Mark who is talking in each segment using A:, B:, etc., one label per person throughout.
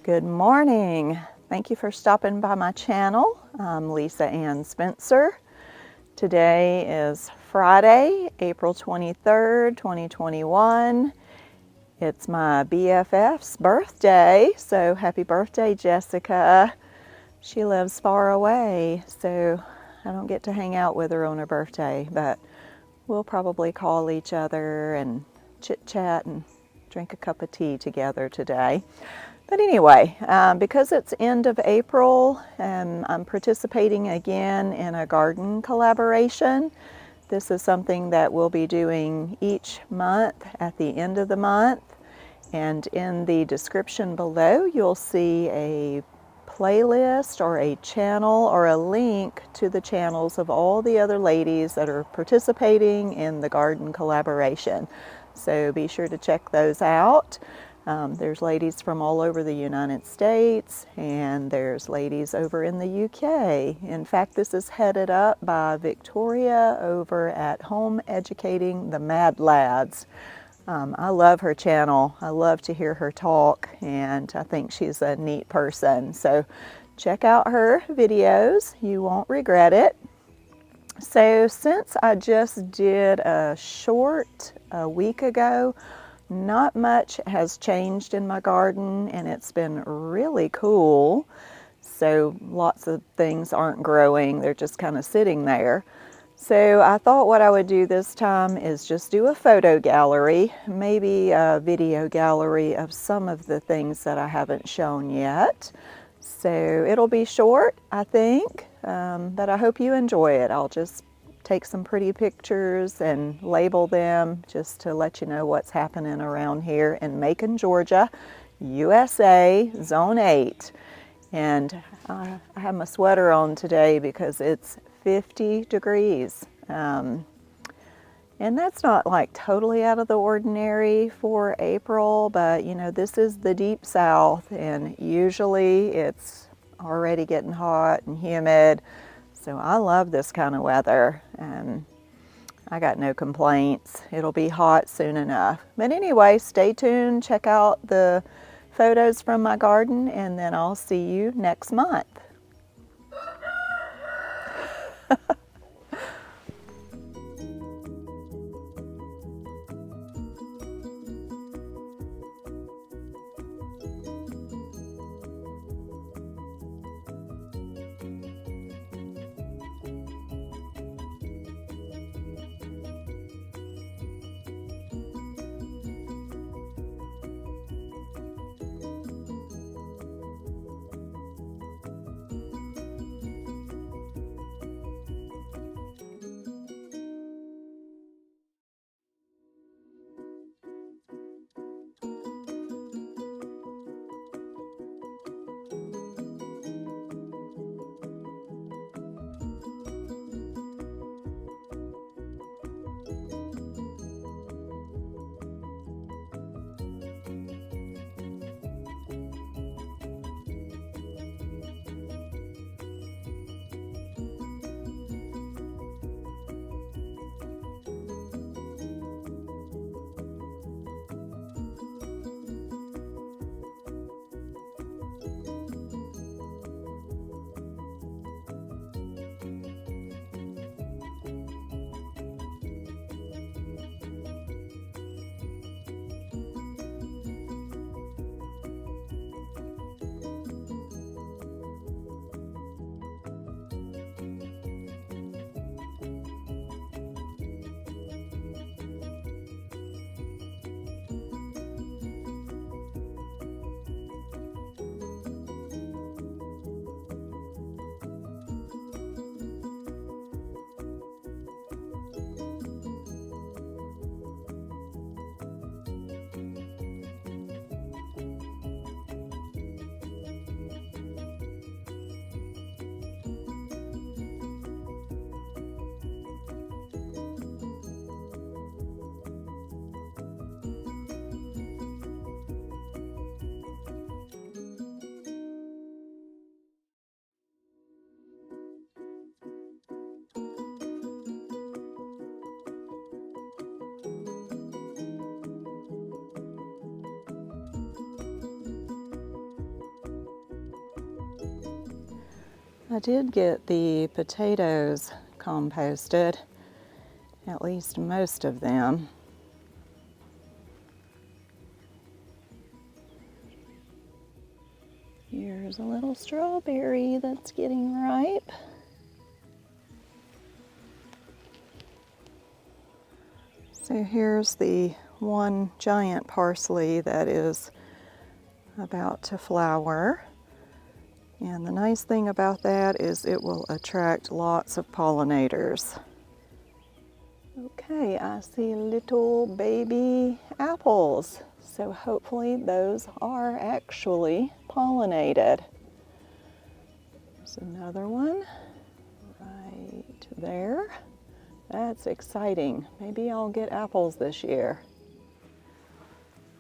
A: Good morning. Thank you for stopping by my channel. I'm Lisa Ann Spencer. Today is Friday, April 23rd, 2021. It's my BFF's birthday, so happy birthday, Jessica. She lives far away, so I don't get to hang out with her on her birthday, but we'll probably call each other and chit-chat and drink a cup of tea together today. But anyway, because it's end of April, I'm participating again in a garden collaboration. This is something that we'll be doing each month at the end of the month. And in the description below, you'll see a playlist or a channel or a link to the channels of all the other ladies that are participating in the garden collaboration. So be sure to check those out. There's ladies from all over the United States, and there's ladies over in the UK. In fact, this is headed up by Victoria over at Home Educating the Mad Lads. I love her channel. I love to hear her talk, and I think she's a neat person. So check out her videos. You won't regret it. So since I just did a short a week ago, not much has changed in my garden, and it's been really cool. So lots of things aren't growing, they're just kind of sitting there. So I thought what I would do this time is just do a photo gallery, maybe a video gallery of some of the things that I haven't shown yet. So it'll be short, I think, but I hope you enjoy it. I'll just take some pretty pictures and label them just to let you know what's happening around here in Macon, Georgia, USA, Zone 8. And I have my sweater on today because it's 50 degrees. And that's not like totally out of the ordinary for April, but you know, this is the deep south, and usually it's already getting hot and humid. So I love this kind of weather, and I got no complaints. It'll be hot soon enough. But anyway, stay tuned, check out the photos from my garden, and then I'll see you next month. I did get the potatoes composted, at least most of them. Here's a little strawberry that's getting ripe. So here's the one giant parsley that is about to flower. And the nice thing about that is it will attract lots of pollinators. Okay, I see little baby apples. So hopefully those are actually pollinated. There's another one right there. That's exciting. Maybe I'll get apples this year.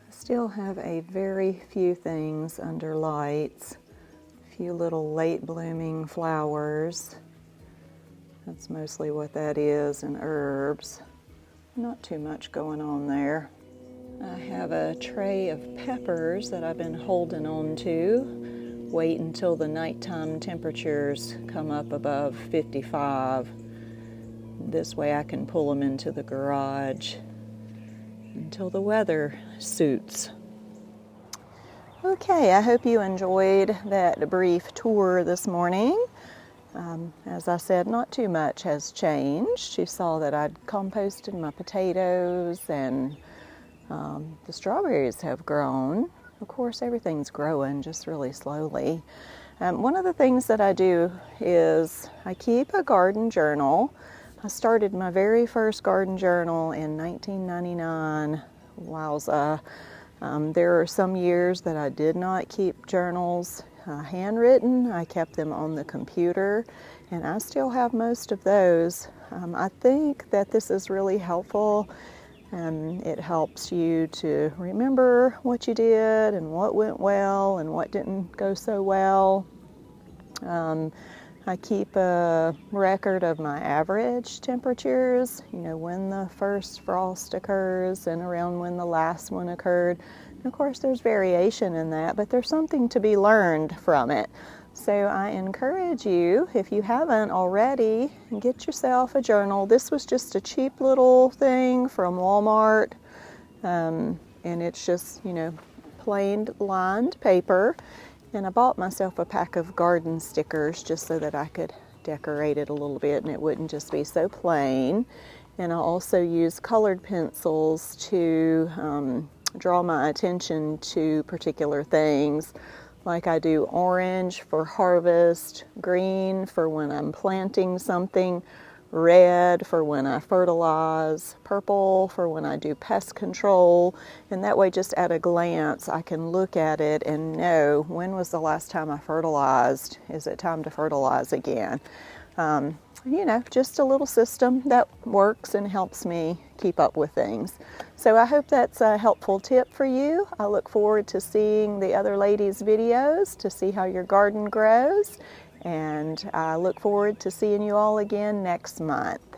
A: I still have a very few things under lights. A few little late blooming flowers. That's mostly what that is, and herbs. Not too much going on there. I have a tray of peppers that I've been holding on to. Wait until the nighttime temperatures come up above 55. This way I can pull them into the garage until the weather suits. Okay, I hope you enjoyed that brief tour this morning. As I said, not too much has changed. You saw that I'd composted my potatoes and the strawberries have grown. Of course, everything's growing just really slowly. One of the things that I do is I keep a garden journal. I started my very first garden journal in 1999. Wowza. There are some years that I did not keep journals handwritten. I kept them on the computer, and I still have most of those. I think that this is really helpful. It helps you to remember what you did and what went well and what didn't go so well. I keep a record of my average temperatures, when the first frost occurs and around when the last one occurred. And of course, there's variation in that, but there's something to be learned from it. So I encourage you, if you haven't already, get yourself a journal. This was just a cheap little thing from Walmart, and it's just, plain lined paper. And I bought myself a pack of garden stickers just so that I could decorate it a little bit and it wouldn't just be so plain. And I also use colored pencils to draw my attention to particular things. Like I do orange for harvest, green for when I'm planting something, red for when I fertilize, purple for when I do pest control. And that way, just at a glance, I can look at it and know when was the last time I fertilized. Is it time to fertilize again? Just a little system that works and helps me keep up with things. So I hope that's a helpful tip for you. I look forward to seeing the other ladies' videos to see how your garden grows. And I look forward to seeing you all again next month.